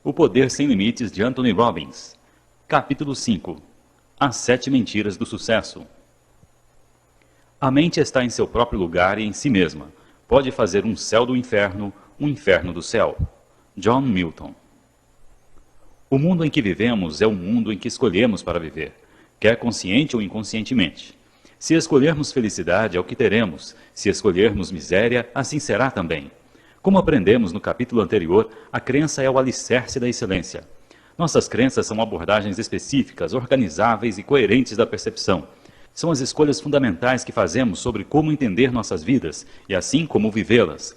O Poder Sem Limites, de Anthony Robbins. Capítulo 5. As 7 Mentiras do Sucesso. A mente está em seu próprio lugar e em si mesma. Pode fazer um céu do inferno, um inferno do céu. John Milton. O mundo em que vivemos é o mundo em que escolhemos para viver, quer consciente ou inconscientemente. Se escolhermos felicidade, é o que teremos. Se escolhermos miséria, assim será também. Como aprendemos no capítulo anterior, a crença é o alicerce da excelência. Nossas crenças são abordagens específicas, organizáveis e coerentes da percepção. São as escolhas fundamentais que fazemos sobre como entender nossas vidas e assim como vivê-las.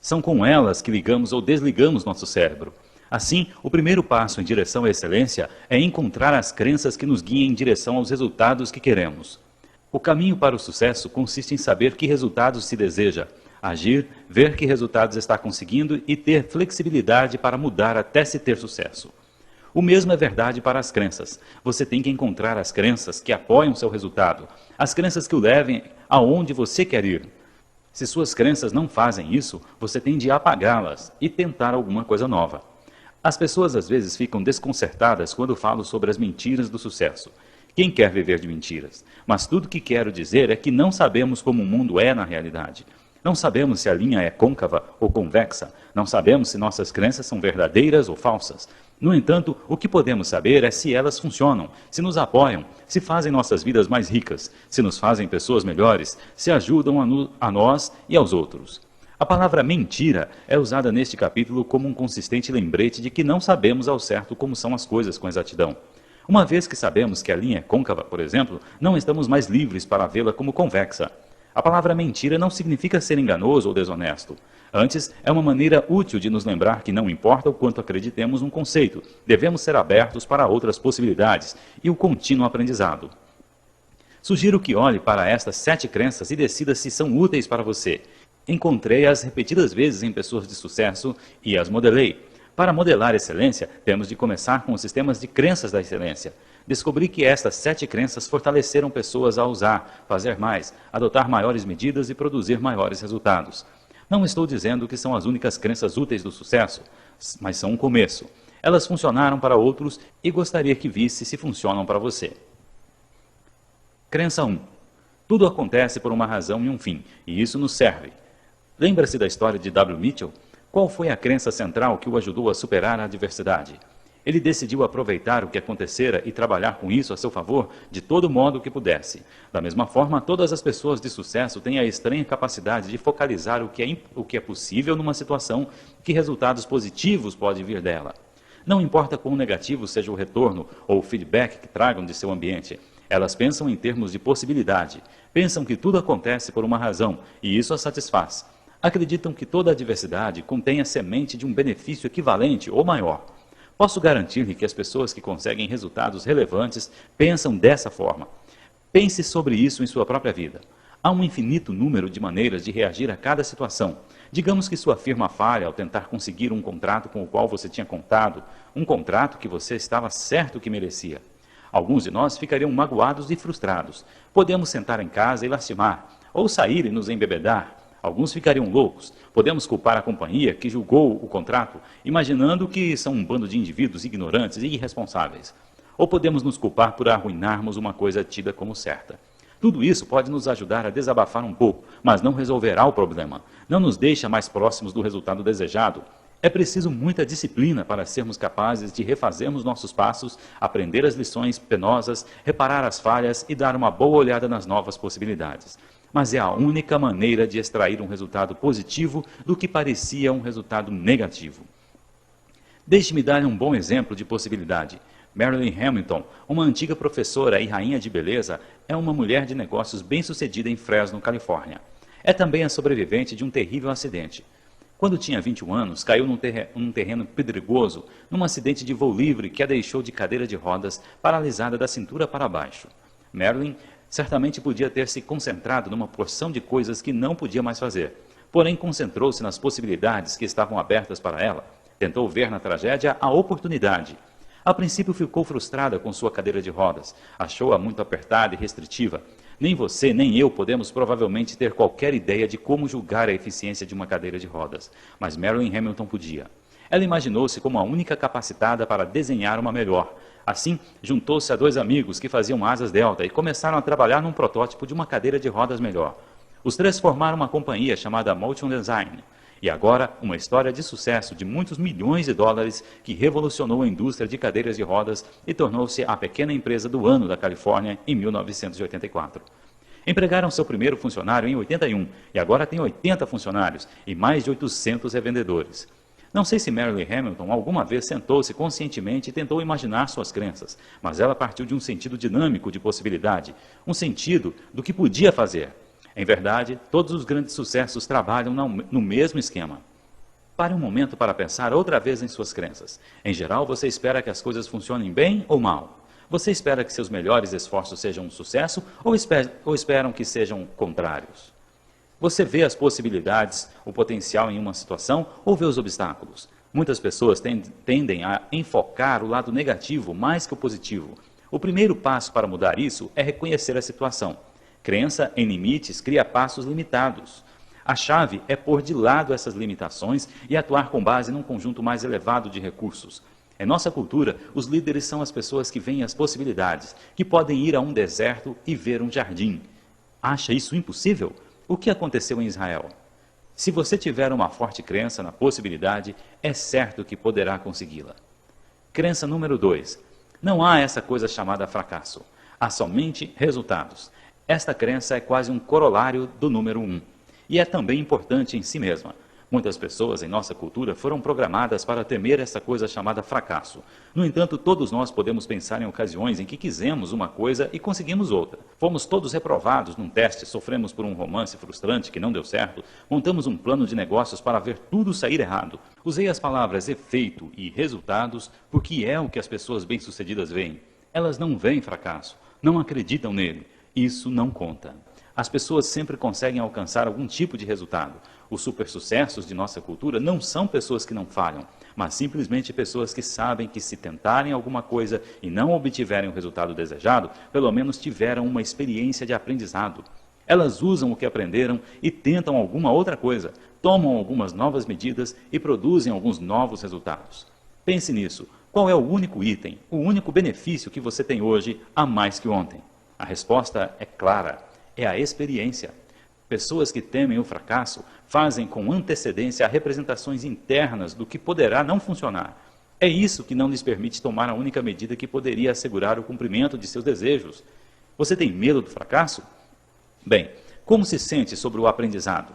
São com elas que ligamos ou desligamos nosso cérebro. Assim, o primeiro passo em direção à excelência é encontrar as crenças que nos guiem em direção aos resultados que queremos. O caminho para o sucesso consiste em saber que resultados se deseja, agir, ver que resultados está conseguindo e ter flexibilidade para mudar até se ter sucesso. O mesmo é verdade para as crenças. Você tem que encontrar as crenças que apoiam seu resultado, as crenças que o levem aonde você quer ir. Se suas crenças não fazem isso, você tem de apagá-las e tentar alguma coisa nova. As pessoas às vezes ficam desconcertadas quando falo sobre as mentiras do sucesso. Quem quer viver de mentiras? Mas tudo que quero dizer é que não sabemos como o mundo é na realidade. Não sabemos se a linha é côncava ou convexa. Não sabemos se nossas crenças são verdadeiras ou falsas. No entanto, o que podemos saber é se elas funcionam, se nos apoiam, se fazem nossas vidas mais ricas, se nos fazem pessoas melhores, se ajudam a nós e aos outros. A palavra mentira é usada neste capítulo como um consistente lembrete de que não sabemos ao certo como são as coisas com exatidão. Uma vez que sabemos que a linha é côncava, por exemplo, não estamos mais livres para vê-la como convexa. A palavra mentira não significa ser enganoso ou desonesto. Antes, é uma maneira útil de nos lembrar que não importa o quanto acreditemos num conceito, devemos ser abertos para outras possibilidades e o contínuo aprendizado. Sugiro que olhe para estas 7 crenças e decida se são úteis para você. Encontrei-as repetidas vezes em pessoas de sucesso e as modelei. Para modelar excelência, temos de começar com os sistemas de crenças da excelência. Descobri que estas 7 crenças fortaleceram pessoas a usar, fazer mais, adotar maiores medidas e produzir maiores resultados. Não estou dizendo que são as únicas crenças úteis do sucesso, mas são um começo. Elas funcionaram para outros e gostaria que visse se funcionam para você. Crença 1. Tudo acontece por uma razão e um fim, e isso nos serve. Lembra-se da história de W. Mitchell? Qual foi a crença central que o ajudou a superar a adversidade? Ele decidiu aproveitar o que acontecera e trabalhar com isso a seu favor de todo modo que pudesse. Da mesma forma, todas as pessoas de sucesso têm a estranha capacidade de focalizar o que é possível numa situação, que resultados positivos podem vir dela. Não importa quão negativo seja o retorno ou o feedback que tragam de seu ambiente, elas pensam em termos de possibilidade. Pensam que tudo acontece por uma razão e isso as satisfaz. Acreditam que toda adversidade contém a semente de um benefício equivalente ou maior. Posso garantir-lhe que as pessoas que conseguem resultados relevantes pensam dessa forma. Pense sobre isso em sua própria vida. Há um infinito número de maneiras de reagir a cada situação. Digamos que sua firma falha ao tentar conseguir um contrato com o qual você tinha contado, um contrato que você estava certo que merecia. Alguns de nós ficariam magoados e frustrados. Podemos sentar em casa e lastimar, ou sair e nos embebedar. Alguns ficariam loucos. Podemos culpar a companhia que julgou o contrato, imaginando que são um bando de indivíduos ignorantes e irresponsáveis. Ou podemos nos culpar por arruinarmos uma coisa tida como certa. Tudo isso pode nos ajudar a desabafar um pouco, mas não resolverá o problema. Não nos deixa mais próximos do resultado desejado. É preciso muita disciplina para sermos capazes de refazermos nossos passos, aprender as lições penosas, reparar as falhas e dar uma boa olhada nas novas possibilidades. Mas é a única maneira de extrair um resultado positivo do que parecia um resultado negativo. Deixe-me dar um bom exemplo de possibilidade. Marilyn Hamilton, uma antiga professora e rainha de beleza, é uma mulher de negócios bem-sucedida em Fresno, Califórnia. É também a sobrevivente de um terrível acidente. Quando tinha 21 anos, caiu num terreno pedregoso, num acidente de voo livre que a deixou de cadeira de rodas, paralisada da cintura para baixo. Marilyn certamente podia ter se concentrado numa porção de coisas que não podia mais fazer. Porém, concentrou-se nas possibilidades que estavam abertas para ela. Tentou ver na tragédia a oportunidade. A princípio ficou frustrada com sua cadeira de rodas. Achou-a muito apertada e restritiva. Nem você, nem eu podemos provavelmente ter qualquer ideia de como julgar a eficiência de uma cadeira de rodas. Mas Marilyn Hamilton podia. Ela imaginou-se como a única capacitada para desenhar uma melhor. Assim, juntou-se a dois amigos que faziam asas delta e começaram a trabalhar num protótipo de uma cadeira de rodas melhor. Os três formaram uma companhia chamada Motion Design. E agora, uma história de sucesso de muitos milhões de dólares que revolucionou a indústria de cadeiras de rodas e tornou-se a pequena empresa do ano da Califórnia em 1984. Empregaram seu primeiro funcionário em 81 e agora tem 80 funcionários e mais de 800 revendedores. Não sei se Marilyn Hamilton alguma vez sentou-se conscientemente e tentou imaginar suas crenças, mas ela partiu de um sentido dinâmico de possibilidade, um sentido do que podia fazer. Em verdade, todos os grandes sucessos trabalham no mesmo esquema. Pare um momento para pensar outra vez em suas crenças. Em geral, você espera que as coisas funcionem bem ou mal? Você espera que seus melhores esforços sejam um sucesso ou esperam que sejam contrários? Você vê as possibilidades, o potencial em uma situação ou vê os obstáculos? Muitas pessoas tendem a enfocar o lado negativo mais que o positivo. O primeiro passo para mudar isso é reconhecer a situação. Crença em limites cria passos limitados. A chave é pôr de lado essas limitações e atuar com base num conjunto mais elevado de recursos. Em nossa cultura, os líderes são as pessoas que veem as possibilidades, que podem ir a um deserto e ver um jardim. Acha isso impossível? O que aconteceu em Israel? Se você tiver uma forte crença na possibilidade, é certo que poderá consegui-la. Crença número 2. Não há essa coisa chamada fracasso. Há somente resultados. Esta crença é quase um corolário do número 1, e é também importante em si mesma. Muitas pessoas em nossa cultura foram programadas para temer essa coisa chamada fracasso. No entanto, todos nós podemos pensar em ocasiões em que quisemos uma coisa e conseguimos outra. Fomos todos reprovados num teste, sofremos por um romance frustrante que não deu certo, montamos um plano de negócios para ver tudo sair errado. Usei as palavras efeito e resultados porque é o que as pessoas bem-sucedidas veem. Elas não veem fracasso, não acreditam nele. Isso não conta. As pessoas sempre conseguem alcançar algum tipo de resultado. Os supersucessos de nossa cultura não são pessoas que não falham, mas simplesmente pessoas que sabem que se tentarem alguma coisa e não obtiverem o resultado desejado, pelo menos tiveram uma experiência de aprendizado. Elas usam o que aprenderam e tentam alguma outra coisa, tomam algumas novas medidas e produzem alguns novos resultados. Pense nisso. Qual é o único item, o único benefício que você tem hoje a mais que ontem? A resposta é clara, é a experiência. Pessoas que temem o fracasso fazem com antecedência representações internas do que poderá não funcionar. É isso que não lhes permite tomar a única medida que poderia assegurar o cumprimento de seus desejos. Você tem medo do fracasso? Bem, como se sente sobre o aprendizado?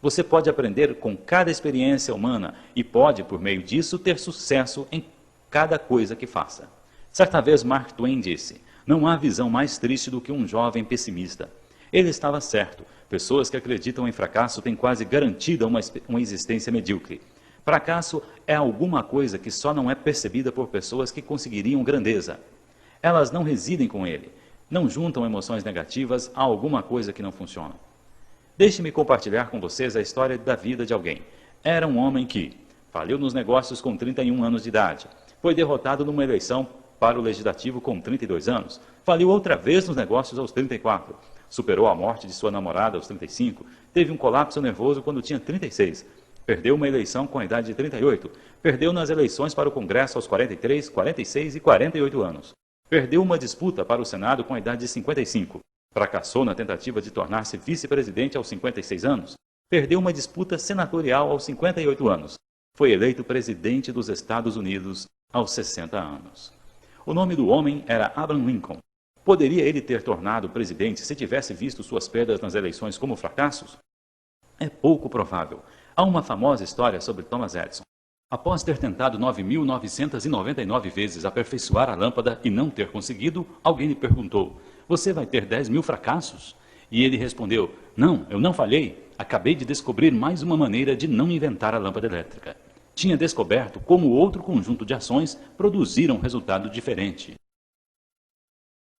Você pode aprender com cada experiência humana e pode, por meio disso, ter sucesso em cada coisa que faça. Certa vez Mark Twain disse: não há visão mais triste do que um jovem pessimista. Ele estava certo. Pessoas que acreditam em fracasso têm quase garantida uma existência medíocre. Fracasso é alguma coisa que só não é percebida por pessoas que conseguiriam grandeza. Elas não residem com ele, não juntam emoções negativas a alguma coisa que não funciona. Deixe-me compartilhar com vocês a história da vida de alguém. Era um homem que faliu nos negócios com 31 anos de idade, foi derrotado numa eleição para o legislativo com 32 anos, faliu outra vez nos negócios aos 34, superou a morte de sua namorada aos 35, teve um colapso nervoso quando tinha 36, perdeu uma eleição com a idade de 38, perdeu nas eleições para o Congresso aos 43, 46 e 48 anos, perdeu uma disputa para o Senado com a idade de 55, fracassou na tentativa de tornar-se vice-presidente aos 56 anos, perdeu uma disputa senatorial aos 58 anos, foi eleito presidente dos Estados Unidos aos 60 anos. O nome do homem era Abraham Lincoln. Poderia ele ter tornado presidente se tivesse visto suas perdas nas eleições como fracassos? É pouco provável. Há uma famosa história sobre Thomas Edison. Após ter tentado 9.999 vezes aperfeiçoar a lâmpada e não ter conseguido, alguém lhe perguntou: você vai ter 10.000 fracassos? E ele respondeu: não, eu não falhei. Acabei de descobrir mais uma maneira de não inventar a lâmpada elétrica. Tinha descoberto como outro conjunto de ações produziram um resultado diferente.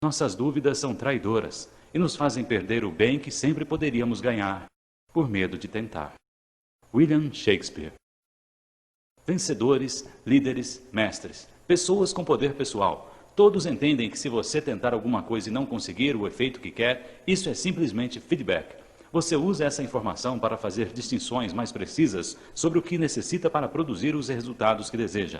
Nossas dúvidas são traidoras e nos fazem perder o bem que sempre poderíamos ganhar, por medo de tentar. William Shakespeare. Vencedores, líderes, mestres, pessoas com poder pessoal. Todos entendem que se você tentar alguma coisa e não conseguir o efeito que quer, isso é simplesmente feedback. Você usa essa informação para fazer distinções mais precisas sobre o que necessita para produzir os resultados que deseja.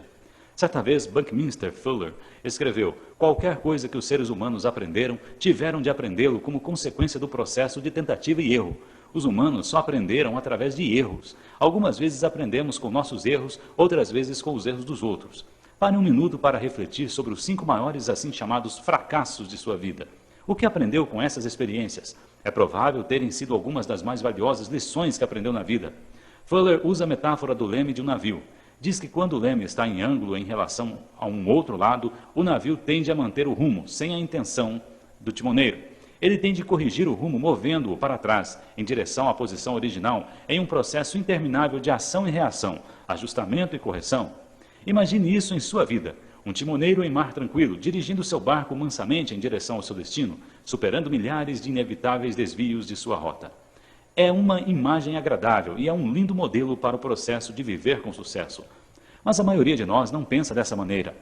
Certa vez, Buckminster Fuller escreveu: qualquer coisa que os seres humanos aprenderam, tiveram de aprendê-lo como consequência do processo de tentativa e erro. Os humanos só aprenderam através de erros. Algumas vezes aprendemos com nossos erros, outras vezes com os erros dos outros. Pare um minuto para refletir sobre os 5 maiores assim chamados fracassos de sua vida. O que aprendeu com essas experiências? É provável terem sido algumas das mais valiosas lições que aprendeu na vida. Fuller usa a metáfora do leme de um navio. Diz que quando o leme está em ângulo em relação a um outro lado, o navio tende a manter o rumo, sem a intenção do timoneiro. Ele tem de corrigir o rumo movendo-o para trás, em direção à posição original, em um processo interminável de ação e reação, ajustamento e correção. Imagine isso em sua vida. Um timoneiro em mar tranquilo, dirigindo seu barco mansamente em direção ao seu destino, superando milhares de inevitáveis desvios de sua rota. É uma imagem agradável e é um lindo modelo para o processo de viver com sucesso. Mas a maioria de nós não pensa dessa maneira.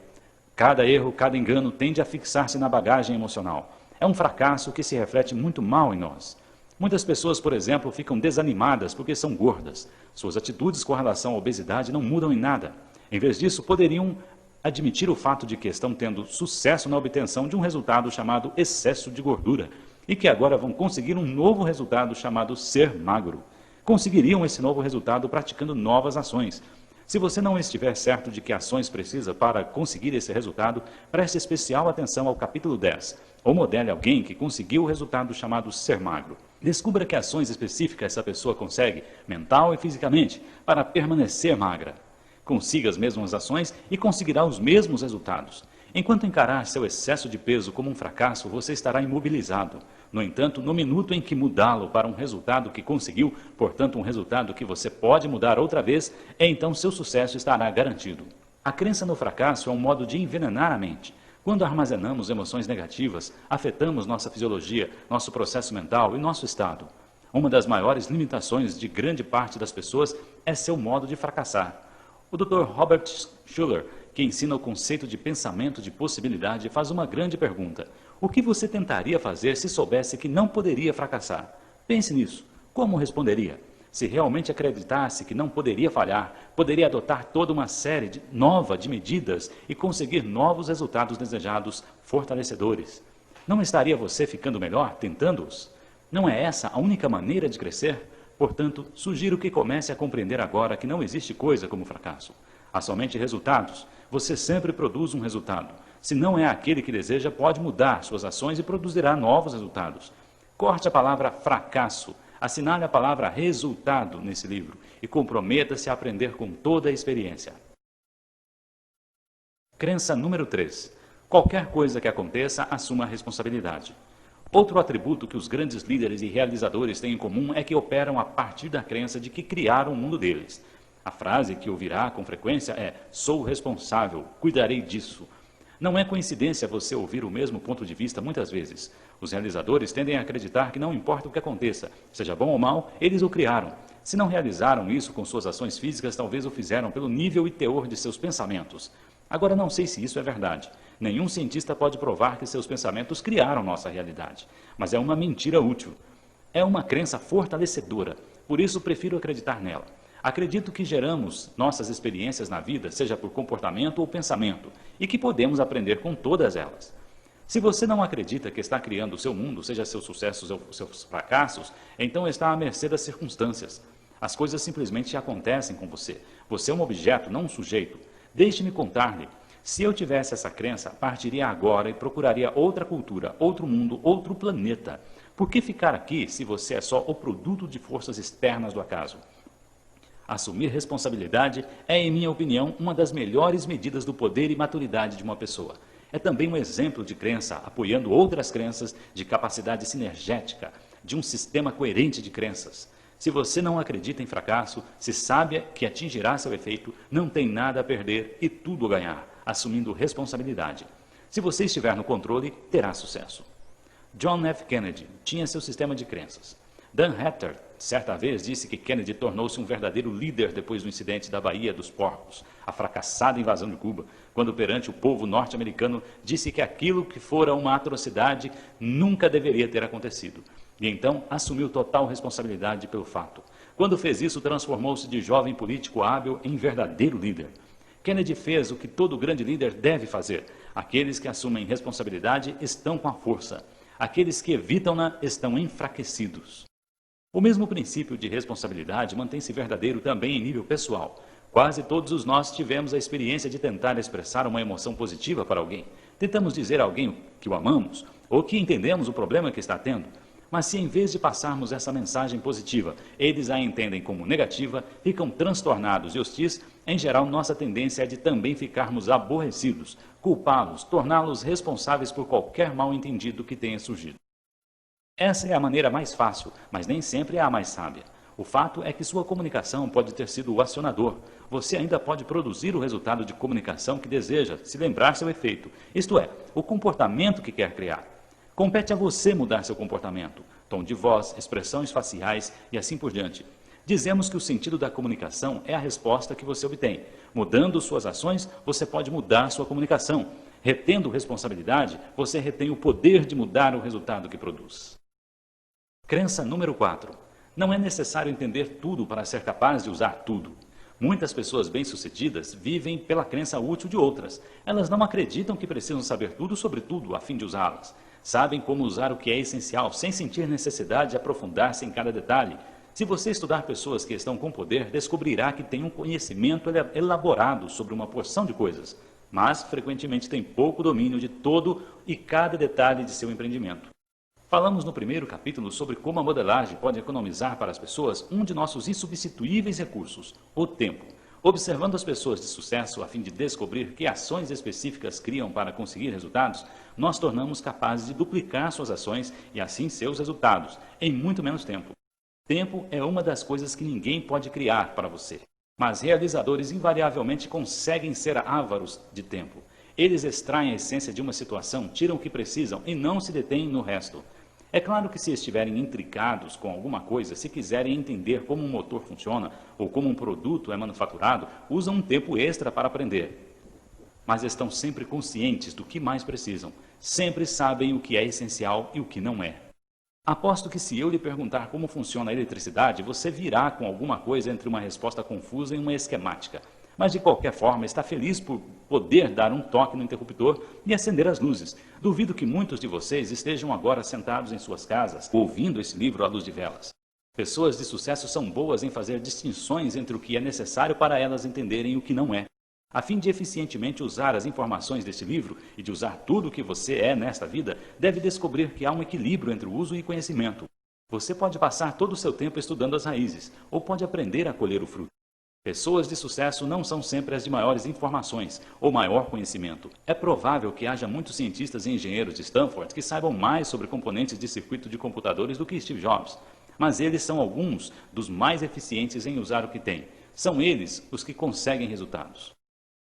Cada erro, cada engano tende a fixar-se na bagagem emocional. É um fracasso que se reflete muito mal em nós. Muitas pessoas, por exemplo, ficam desanimadas porque são gordas. Suas atitudes com relação à obesidade não mudam em nada. Em vez disso, poderiam admitir o fato de que estão tendo sucesso na obtenção de um resultado chamado excesso de gordura e que agora vão conseguir um novo resultado chamado ser magro. Conseguiriam esse novo resultado praticando novas ações. Se você não estiver certo de que ações precisa para conseguir esse resultado, preste especial atenção ao capítulo 10, ou modele alguém que conseguiu o resultado chamado ser magro. Descubra que ações específicas essa pessoa consegue, mental e fisicamente, para permanecer magra. Consiga as mesmas ações e conseguirá os mesmos resultados. Enquanto encarar seu excesso de peso como um fracasso, você estará imobilizado. No entanto, no minuto em que mudá-lo para um resultado que conseguiu, portanto um resultado que você pode mudar outra vez, então seu sucesso estará garantido. A crença no fracasso é um modo de envenenar a mente. Quando armazenamos emoções negativas, afetamos nossa fisiologia, nosso processo mental e nosso estado. Uma das maiores limitações de grande parte das pessoas é seu modo de fracassar. O Dr. Robert Schuller, que ensina o conceito de pensamento de possibilidade, faz uma grande pergunta. O que você tentaria fazer se soubesse que não poderia fracassar? Pense nisso. Como responderia? Se realmente acreditasse que não poderia falhar, poderia adotar toda uma série nova de medidas e conseguir novos resultados desejados, fortalecedores. Não estaria você ficando melhor tentando-os? Não é essa a única maneira de crescer? Portanto, sugiro que comece a compreender agora que não existe coisa como fracasso. Há somente resultados. Você sempre produz um resultado. Se não é aquele que deseja, pode mudar suas ações e produzirá novos resultados. Corte a palavra fracasso, assinale a palavra resultado nesse livro e comprometa-se a aprender com toda a experiência. Crença número 3. Qualquer coisa que aconteça, assuma a responsabilidade. Outro atributo que os grandes líderes e realizadores têm em comum é que operam a partir da crença de que criaram o mundo deles. A frase que ouvirá com frequência é: sou responsável, cuidarei disso. Não é coincidência você ouvir o mesmo ponto de vista muitas vezes. Os realizadores tendem a acreditar que não importa o que aconteça, seja bom ou mal, eles o criaram. Se não realizaram isso com suas ações físicas, talvez o fizeram pelo nível e teor de seus pensamentos. Agora, não sei se isso é verdade. Nenhum cientista pode provar que seus pensamentos criaram nossa realidade. Mas é uma mentira útil. É uma crença fortalecedora. Por isso, prefiro acreditar nela. Acredito que geramos nossas experiências na vida, seja por comportamento ou pensamento, e que podemos aprender com todas elas. Se você não acredita que está criando o seu mundo, seja seus sucessos ou seus fracassos, então está à mercê das circunstâncias. As coisas simplesmente acontecem com você. Você é um objeto, não um sujeito. Deixe-me contar-lhe. Se eu tivesse essa crença, partiria agora e procuraria outra cultura, outro mundo, outro planeta. Por que ficar aqui se você é só o produto de forças externas do acaso? Assumir responsabilidade é, em minha opinião, uma das melhores medidas do poder e maturidade de uma pessoa. É também um exemplo de crença, apoiando outras crenças, de capacidade sinergética, de um sistema coerente de crenças. Se você não acredita em fracasso, se sabe que atingirá seu efeito, não tem nada a perder e tudo a ganhar, assumindo responsabilidade. Se você estiver no controle, terá sucesso. John F. Kennedy tinha seu sistema de crenças. Dan Hatter, certa vez, disse que Kennedy tornou-se um verdadeiro líder depois do incidente da Baía dos Porcos, a fracassada invasão de Cuba, quando perante o povo norte-americano disse que aquilo que fora uma atrocidade nunca deveria ter acontecido. E então assumiu total responsabilidade pelo fato. Quando fez isso, transformou-se de jovem político hábil em verdadeiro líder. Kennedy fez o que todo grande líder deve fazer. Aqueles que assumem responsabilidade estão com a força. Aqueles que evitam-na estão enfraquecidos. O mesmo princípio de responsabilidade mantém-se verdadeiro também em nível pessoal. Quase todos nós tivemos a experiência de tentar expressar uma emoção positiva para alguém. Tentamos dizer a alguém que o amamos ou que entendemos o problema que está tendo. Mas se em vez de passarmos essa mensagem positiva, eles a entendem como negativa, ficam transtornados e hostis, em geral nossa tendência é de também ficarmos aborrecidos, culpá-los, torná-los responsáveis por qualquer mal-entendido que tenha surgido. Essa é a maneira mais fácil, mas nem sempre é a mais sábia. O fato é que sua comunicação pode ter sido o acionador. Você ainda pode produzir o resultado de comunicação que deseja, se lembrar seu efeito, isto é, o comportamento que quer criar. Compete a você mudar seu comportamento, tom de voz, expressões faciais e assim por diante. Dizemos que o sentido da comunicação é a resposta que você obtém. Mudando suas ações, você pode mudar sua comunicação. Retendo responsabilidade, você retém o poder de mudar o resultado que produz. Crença número 4. Não é necessário entender tudo para ser capaz de usar tudo. Muitas pessoas bem-sucedidas vivem pela crença útil de outras. Elas não acreditam que precisam saber tudo sobre tudo a fim de usá-las. Sabem como usar o que é essencial, sem sentir necessidade de aprofundar-se em cada detalhe. Se você estudar pessoas que estão com poder, descobrirá que têm um conhecimento elaborado sobre uma porção de coisas, mas frequentemente têm pouco domínio de todo e cada detalhe de seu empreendimento. Falamos no primeiro capítulo sobre como a modelagem pode economizar para as pessoas um de nossos insubstituíveis recursos, o tempo. Observando as pessoas de sucesso a fim de descobrir que ações específicas criam para conseguir resultados, nós tornamos capazes de duplicar suas ações e assim seus resultados, em muito menos tempo. Tempo é uma das coisas que ninguém pode criar para você, mas realizadores invariavelmente conseguem ser ávaros de tempo. Eles extraem a essência de uma situação, tiram o que precisam e não se detêm no resto. É claro que se estiverem intricados com alguma coisa, se quiserem entender como um motor funciona ou como um produto é manufaturado, usam um tempo extra para aprender. Mas estão sempre conscientes do que mais precisam, sempre sabem o que é essencial e o que não é. Aposto que se eu lhe perguntar como funciona a eletricidade, você virá com alguma coisa entre uma resposta confusa e uma esquemática. Mas, de qualquer forma, está feliz por poder dar um toque no interruptor e acender as luzes. Duvido que muitos de vocês estejam agora sentados em suas casas, ouvindo esse livro à luz de velas. Pessoas de sucesso são boas em fazer distinções entre o que é necessário para elas entenderem o que não é. A fim de eficientemente usar as informações deste livro e de usar tudo o que você é nesta vida, deve descobrir que há um equilíbrio entre o uso e conhecimento. Você pode passar todo o seu tempo estudando as raízes, ou pode aprender a colher o fruto. Pessoas de sucesso não são sempre as de maiores informações ou maior conhecimento. É provável que haja muitos cientistas e engenheiros de Stanford que saibam mais sobre componentes de circuito de computadores do que Steve Jobs, mas eles são alguns dos mais eficientes em usar o que têm. São eles os que conseguem resultados.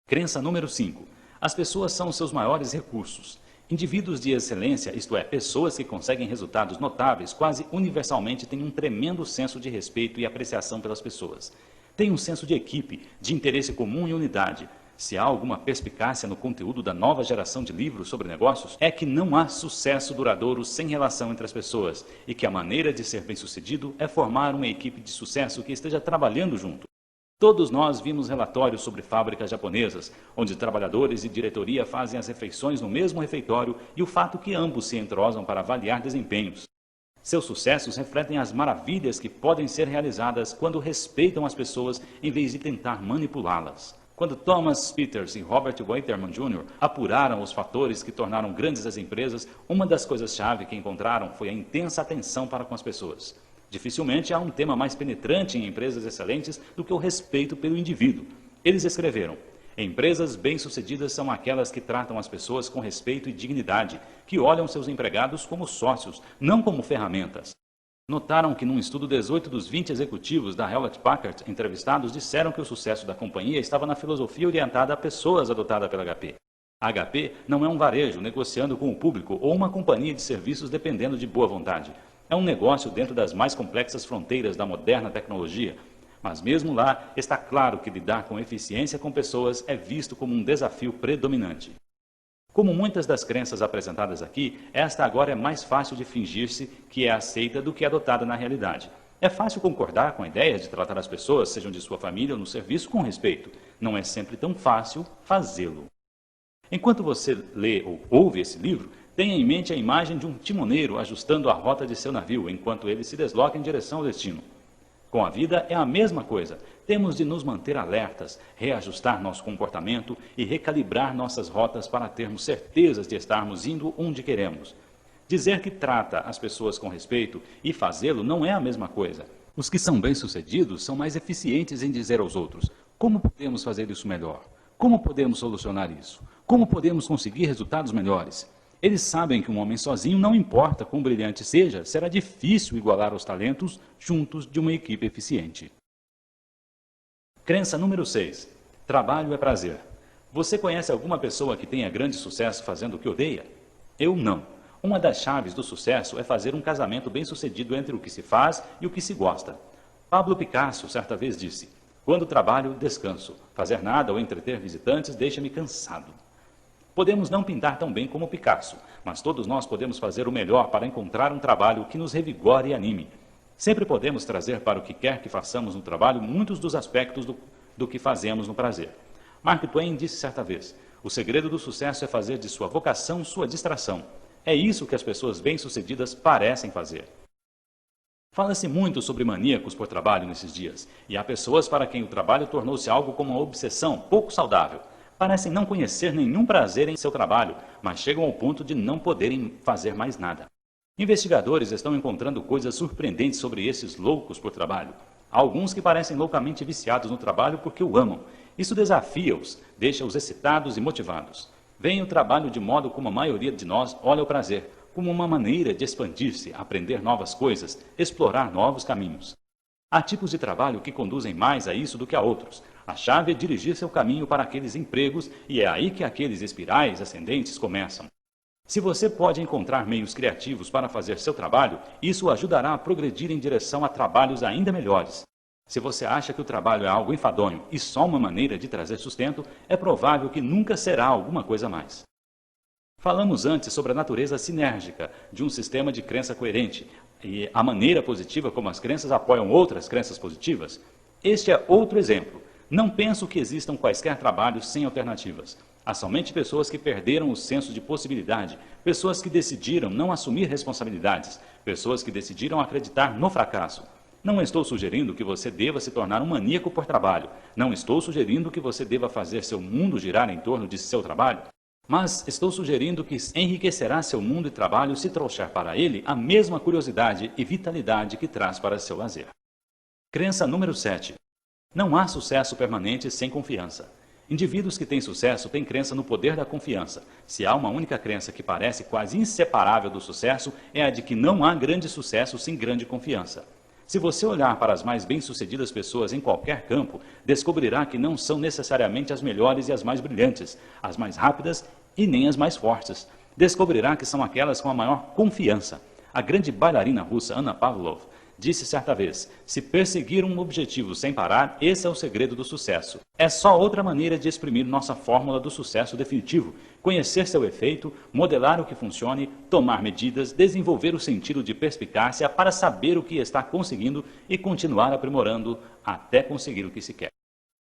Crença número 5. As pessoas são os seus maiores recursos. Indivíduos de excelência, isto é, pessoas que conseguem resultados notáveis, quase universalmente têm um tremendo senso de respeito e apreciação pelas pessoas. Tem um senso de equipe, de interesse comum e unidade. Se há alguma perspicácia no conteúdo da nova geração de livros sobre negócios, é que não há sucesso duradouro sem relação entre as pessoas e que a maneira de ser bem-sucedido é formar uma equipe de sucesso que esteja trabalhando junto. Todos nós vimos relatórios sobre fábricas japonesas, onde trabalhadores e diretoria fazem as refeições no mesmo refeitório e o fato que ambos se entrosam para avaliar desempenhos. Seus sucessos refletem as maravilhas que podem ser realizadas quando respeitam as pessoas em vez de tentar manipulá-las. Quando Thomas Peters e Robert Waterman Jr. apuraram os fatores que tornaram grandes as empresas, uma das coisas-chave que encontraram foi a intensa atenção para com as pessoas. Dificilmente há um tema mais penetrante em empresas excelentes do que o respeito pelo indivíduo. Eles escreveram: empresas bem-sucedidas são aquelas que tratam as pessoas com respeito e dignidade, que olham seus empregados como sócios, não como ferramentas. Notaram que num estudo 18 dos 20 executivos da Hewlett-Packard entrevistados disseram que o sucesso da companhia estava na filosofia orientada a pessoas adotada pela HP. A HP não é um varejo negociando com o público ou uma companhia de serviços dependendo de boa vontade. É um negócio dentro das mais complexas fronteiras da moderna tecnologia. Mas mesmo lá, está claro que lidar com eficiência com pessoas é visto como um desafio predominante. Como muitas das crenças apresentadas aqui, esta agora é mais fácil de fingir-se que é aceita do que adotada na realidade. É fácil concordar com a ideia de tratar as pessoas, sejam de sua família ou no serviço, com respeito. Não é sempre tão fácil fazê-lo. Enquanto você lê ou ouve esse livro, tenha em mente a imagem de um timoneiro ajustando a rota de seu navio enquanto ele se desloca em direção ao destino. Com a vida é a mesma coisa. Temos de nos manter alertas, reajustar nosso comportamento e recalibrar nossas rotas para termos certezas de estarmos indo onde queremos. Dizer que trata as pessoas com respeito e fazê-lo não é a mesma coisa. Os que são bem-sucedidos são mais eficientes em dizer aos outros: como podemos fazer isso melhor? Como podemos solucionar isso? Como podemos conseguir resultados melhores? Eles sabem que um homem sozinho, não importa quão brilhante seja, será difícil igualar os talentos juntos de uma equipe eficiente. Crença número 6. Trabalho é prazer. Você conhece alguma pessoa que tenha grande sucesso fazendo o que odeia? Eu não. Uma das chaves do sucesso é fazer um casamento bem-sucedido entre o que se faz e o que se gosta. Pablo Picasso certa vez disse: quando trabalho, descanso. Fazer nada ou entreter visitantes deixa-me cansado. Podemos não pintar tão bem como Picasso, mas todos nós podemos fazer o melhor para encontrar um trabalho que nos revigore e anime. Sempre podemos trazer para o que quer que façamos no trabalho muitos dos aspectos do que fazemos no prazer. Mark Twain disse certa vez: o segredo do sucesso é fazer de sua vocação sua distração. É isso que as pessoas bem-sucedidas parecem fazer. Fala-se muito sobre maníacos por trabalho nesses dias, e há pessoas para quem o trabalho tornou-se algo como uma obsessão pouco saudável. Parecem não conhecer nenhum prazer em seu trabalho, mas chegam ao ponto de não poderem fazer mais nada. Investigadores estão encontrando coisas surpreendentes sobre esses loucos por trabalho. Há alguns que parecem loucamente viciados no trabalho porque o amam. Isso desafia-os, deixa-os excitados e motivados. Veem o trabalho de modo como a maioria de nós olha o prazer, como uma maneira de expandir-se, aprender novas coisas, explorar novos caminhos. Há tipos de trabalho que conduzem mais a isso do que a outros. A chave é dirigir seu caminho para aqueles empregos e é aí que aqueles espirais ascendentes começam. Se você pode encontrar meios criativos para fazer seu trabalho, isso o ajudará a progredir em direção a trabalhos ainda melhores. Se você acha que o trabalho é algo enfadonho e só uma maneira de trazer sustento, é provável que nunca será alguma coisa mais. Falamos antes sobre a natureza sinérgica de um sistema de crença coerente e a maneira positiva como as crenças apoiam outras crenças positivas. Este é outro exemplo. Não penso que existam quaisquer trabalhos sem alternativas. Há somente pessoas que perderam o senso de possibilidade, pessoas que decidiram não assumir responsabilidades, pessoas que decidiram acreditar no fracasso. Não estou sugerindo que você deva se tornar um maníaco por trabalho. Não estou sugerindo que você deva fazer seu mundo girar em torno de seu trabalho. Mas estou sugerindo que enriquecerá seu mundo e trabalho se trouxer para ele a mesma curiosidade e vitalidade que traz para seu lazer. Crença número 7. Não há sucesso permanente sem confiança. Indivíduos que têm sucesso têm crença no poder da confiança. Se há uma única crença que parece quase inseparável do sucesso, é a de que não há grande sucesso sem grande confiança. Se você olhar para as mais bem-sucedidas pessoas em qualquer campo, descobrirá que não são necessariamente as melhores e as mais brilhantes, as mais rápidas e nem as mais fortes. Descobrirá que são aquelas com a maior confiança. A grande bailarina russa Anna Pavlov disse certa vez: se perseguir um objetivo sem parar, esse é o segredo do sucesso. É só outra maneira de exprimir nossa fórmula do sucesso definitivo: conhecer seu efeito, modelar o que funcione, tomar medidas, desenvolver o sentido de perspicácia para saber o que está conseguindo e continuar aprimorando até conseguir o que se quer.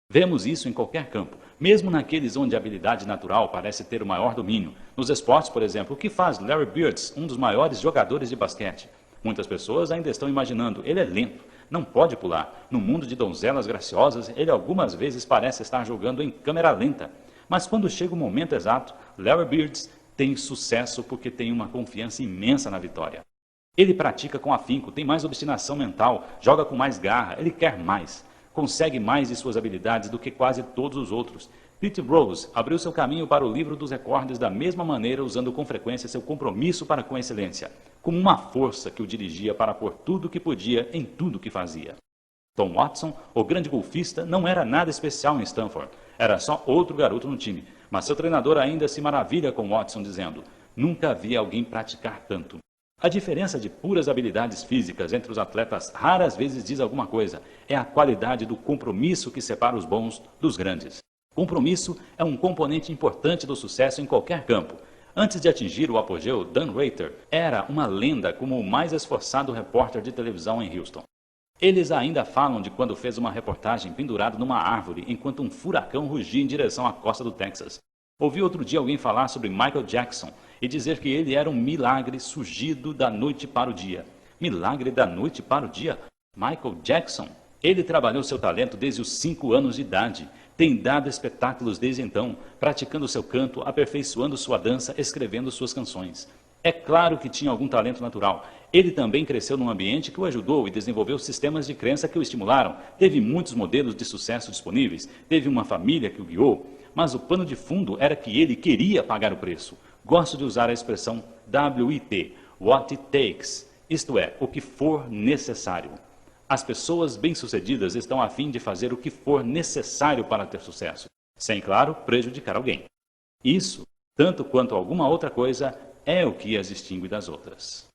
Vemos isso em qualquer campo, mesmo naqueles onde a habilidade natural parece ter o maior domínio. Nos esportes, por exemplo, o que faz Larry Bird, um dos maiores jogadores de basquete? Muitas pessoas ainda estão imaginando: ele é lento, não pode pular. No mundo de donzelas graciosas, ele algumas vezes parece estar jogando em câmera lenta. Mas quando chega o momento exato, Larry Bird tem sucesso porque tem uma confiança imensa na vitória. Ele pratica com afinco, tem mais obstinação mental, joga com mais garra, ele quer mais. Consegue mais de suas habilidades do que quase todos os outros. Pete Rose abriu seu caminho para o livro dos recordes da mesma maneira, usando com frequência seu compromisso para com a excelência, como uma força que o dirigia para pôr tudo o que podia em tudo o que fazia. Tom Watson, o grande golfista, não era nada especial em Stanford, era só outro garoto no time, mas seu treinador ainda se maravilha com Watson, dizendo: nunca vi alguém praticar tanto. A diferença de puras habilidades físicas entre os atletas raras vezes diz alguma coisa. É a qualidade do compromisso que separa os bons dos grandes. Compromisso é um componente importante do sucesso em qualquer campo. Antes de atingir o apogeu, Dan Rather era uma lenda como o mais esforçado repórter de televisão em Houston. Eles ainda falam de quando fez uma reportagem pendurado numa árvore enquanto um furacão rugia em direção à costa do Texas. Ouvi outro dia alguém falar sobre Michael Jackson e dizer que ele era um milagre surgido da noite para o dia. Milagre da noite para o dia? Michael Jackson? Ele trabalhou seu talento desde os 5 anos de idade. Tem dado espetáculos desde então, praticando seu canto, aperfeiçoando sua dança, escrevendo suas canções. É claro que tinha algum talento natural. Ele também cresceu num ambiente que o ajudou e desenvolveu sistemas de crença que o estimularam. Teve muitos modelos de sucesso disponíveis, teve uma família que o guiou, mas o pano de fundo era que ele queria pagar o preço. Gosto de usar a expressão WIT, What It Takes, isto é, o que for necessário. As pessoas bem-sucedidas estão a fim de fazer o que for necessário para ter sucesso, sem, claro, prejudicar alguém. Isso, tanto quanto alguma outra coisa, é o que as distingue das outras.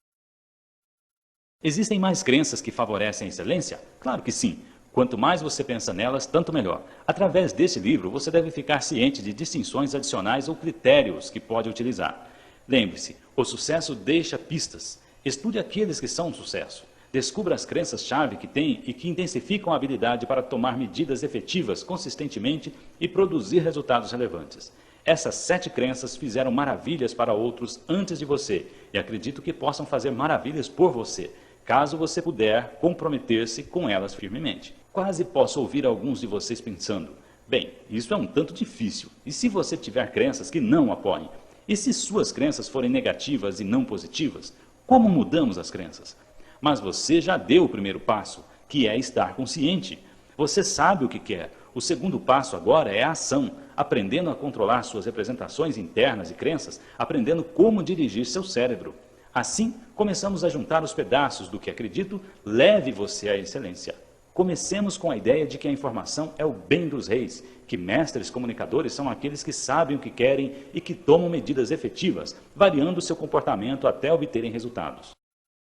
Existem mais crenças que favorecem a excelência? Claro que sim. Quanto mais você pensa nelas, tanto melhor. Através desse livro, você deve ficar ciente de distinções adicionais ou critérios que pode utilizar. Lembre-se, o sucesso deixa pistas. Estude aqueles que são um sucesso. Descubra as crenças-chave que tem e que intensificam a habilidade para tomar medidas efetivas consistentemente e produzir resultados relevantes. Essas 7 crenças fizeram maravilhas para outros antes de você e acredito que possam fazer maravilhas por você, caso você puder comprometer-se com elas firmemente. Quase posso ouvir alguns de vocês pensando, bem, isso é um tanto difícil, e se você tiver crenças que não o apoiem? E se suas crenças forem negativas e não positivas? Como mudamos as crenças? Mas você já deu o primeiro passo, que é estar consciente. Você sabe o que quer. O segundo passo agora é a ação, aprendendo a controlar suas representações internas e crenças, aprendendo como dirigir seu cérebro. Assim, começamos a juntar os pedaços do que acredito leve você à excelência. Comecemos com a ideia de que a informação é o bem dos reis, que mestres comunicadores são aqueles que sabem o que querem e que tomam medidas efetivas, variando seu comportamento até obterem resultados.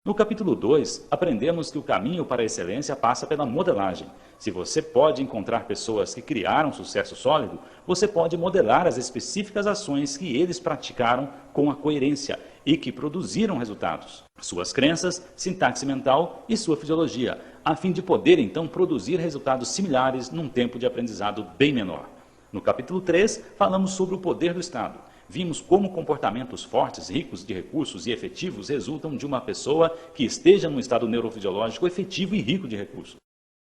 No capítulo 2, aprendemos que o caminho para a excelência passa pela modelagem. Se você pode encontrar pessoas que criaram sucesso sólido, você pode modelar as específicas ações que eles praticaram com a coerência e que produziram resultados. Suas crenças, sintaxe mental e sua fisiologia, a fim de poder então produzir resultados similares num tempo de aprendizado bem menor. No capítulo 3, falamos sobre o poder do Estado. Vimos como comportamentos fortes, ricos de recursos e efetivos resultam de uma pessoa que esteja num estado neurofisiológico efetivo e rico de recursos.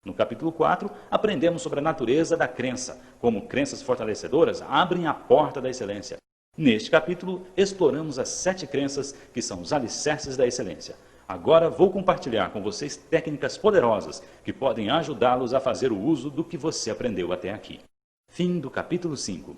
No capítulo 4, aprendemos sobre a natureza da crença, como crenças fortalecedoras abrem a porta da excelência. Neste capítulo, exploramos as 7 crenças que são os alicerces da excelência. Agora vou compartilhar com vocês técnicas poderosas que podem ajudá-los a fazer o uso do que você aprendeu até aqui. Fim do capítulo 5.